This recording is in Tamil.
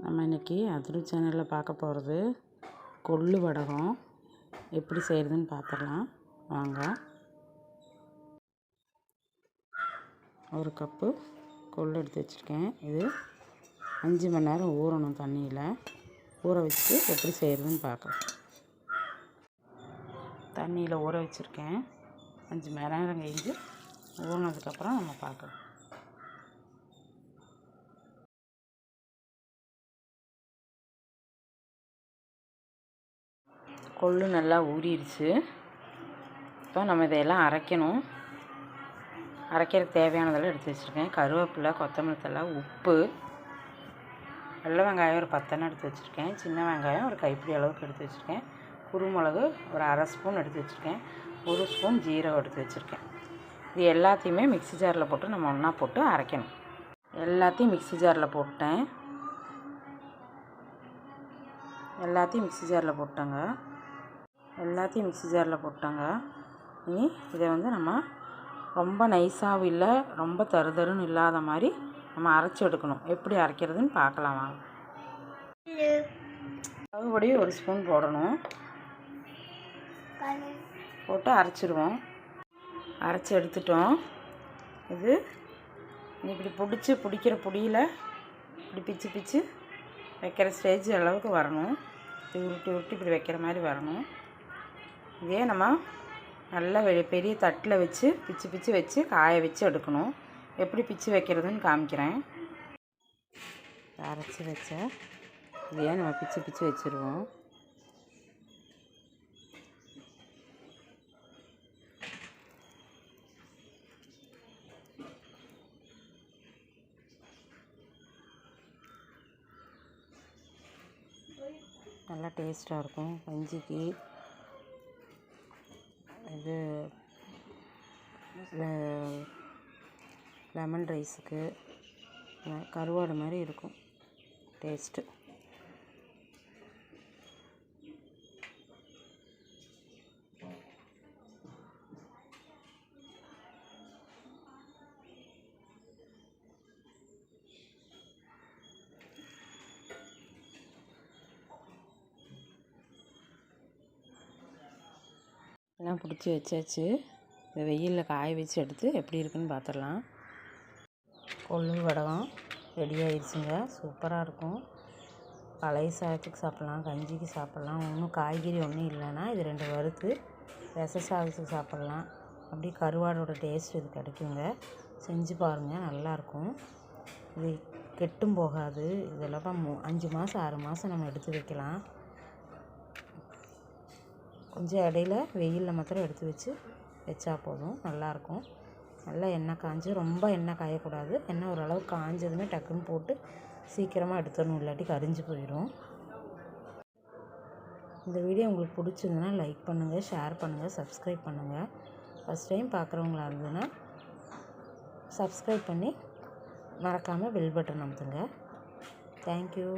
நம்ம இன்றைக்கி அதிரு சேனலில் பார்க்க போகிறது கொள்ளு வடகம் எப்படி செய்கிறதுன்னு பார்த்துடலாம் வாங்க. ஒரு கப்பு கொள்ளு எடுத்து வச்சுருக்கேன். இது 5 மணி நேரம் ஊறணும். தண்ணியில் ஊற வச்சு எப்படி செய்கிறதுன்னு பார்க்கலாம். தண்ணியில் ஊற வச்சுருக்கேன். 5 மணி நேரம் கழிஞ்சு ஊறினதுக்கப்புறம் நம்ம பார்க்கலாம். கொள்ளு நல்லா ஊறிடுச்சு. இப்போ நம்ம இதையெல்லாம் அரைக்கணும். அரைக்கிறதுக்கு தேவையானதெல்லாம் எடுத்து வச்சுருக்கேன். கருவேப்பிலை, கொத்தமல்லி தழை, உப்பு, வெள்ளை வெங்காயம் ஒரு 10 எடுத்து வச்சுருக்கேன். சின்ன வெங்காயம் ஒரு கைப்பிடி அளவுக்கு எடுத்து வச்சுருக்கேன். குருமிளகு ஒரு அரை ஸ்பூன் எடுத்து வச்சுருக்கேன். 1 ஸ்பூன் ஜீரகம் எடுத்து வச்சுருக்கேன். இது எல்லாத்தையுமே மிக்ஸி ஜாரில் போட்டு நம்ம ஒன்றா போட்டு அரைக்கணும். எல்லாத்தையும் மிக்ஸி ஜாரில் போட்டேன். எல்லாத்தையும் மிக்ஸி ஜாரில் போட்டாங்க. இனி இதை நம்ம ரொம்ப நைஸாகவும் இல்லை, ரொம்ப தருதருன்னு இல்லாத மாதிரி நம்ம அரைச்சி எடுக்கணும். எப்படி அரைக்கிறதுன்னு பார்க்கலாம் வாங்க. அதுபடி 1 ஸ்பூன் போடணும். போட்டு அரைச்சிடுவோம். அரைச்சி எடுத்துட்டோம். இது இப்படி பிடிக்கிற பொடியில் இப்படி பிச்சு வைக்கிற ஸ்டேஜ் அளவுக்கு வரணும். உருட்டி இப்படி வைக்கிற மாதிரி வரணும். இதே நம்ம நல்லா பெரிய தட்டில் வச்சு பிச்சு வச்சு காய வச்சு எடுக்கணும். எப்படி பிச்சு வைக்கிறதுன்னு காமிக்கிறேன். அரைச்சி வச்ச இதையே நம்ம பிச்சு வச்சுருவோம். நல்லா டேஸ்ட்டாக இருக்கும் கஞ்சிக்கு. இது லெமன் ரைஸுக்கு கருவாடு மாதிரி இருக்கும் டேஸ்ட்டு. எல்லாம் பிடிச்சி வச்சாச்சு. இந்த வெயிலில் காய வச்சு எடுத்து எப்படி இருக்குன்னு பார்த்துடலாம். கொள்ளு வடகம் ரெடி ஆயிடுச்சுங்க. சூப்பராக இருக்கும். பழைய சாதத்துக்கு சாப்பிட்லாம், கஞ்சிக்கு சாப்பிட்லாம். ஒன்றும் காய்கறி ஒன்றும் இல்லைன்னா இது 2 வறுத்து ரச சாதத்துக்கு சாப்பிட்லாம். அப்படியே கருவாடோட டேஸ்ட் இது கிடைக்குங்க. செஞ்சு பாருங்கள், நல்லாயிருக்கும். இது கெட்டும் போகாது. இதெல்லாம் 5 மாதம் 6 மாதம் நம்ம எடுத்து வைக்கலாம். கொஞ்சம் இடையில வெயிலில் மாத்திரம் எடுத்து வச்சா போதும். நல்லாயிருக்கும். நல்லா எண்ணெய் காய்ஞ்சி, ரொம்ப எண்ணெய் காயக்கூடாது. எண்ணெய் ஓரளவுக்கு காய்ஞ்சதுமே டக்குன்னு போட்டு சீக்கிரமாக எடுத்துடணும், இல்லாட்டி கரிஞ்சு போயிடும். இந்த வீடியோ உங்களுக்கு பிடிச்சிருந்ததுன்னா லைக் பண்ணுங்கள், ஷேர் பண்ணுங்கள், சப்ஸ்கிரைப் பண்ணுங்கள். ஃபஸ்ட் டைம் பார்க்குறவங்களா இருந்ததுன்னா சப்ஸ்கிரைப் பண்ணி மறக்காமல் பெல் பட்டன் அமுத்துங்க. தேங்க்யூ.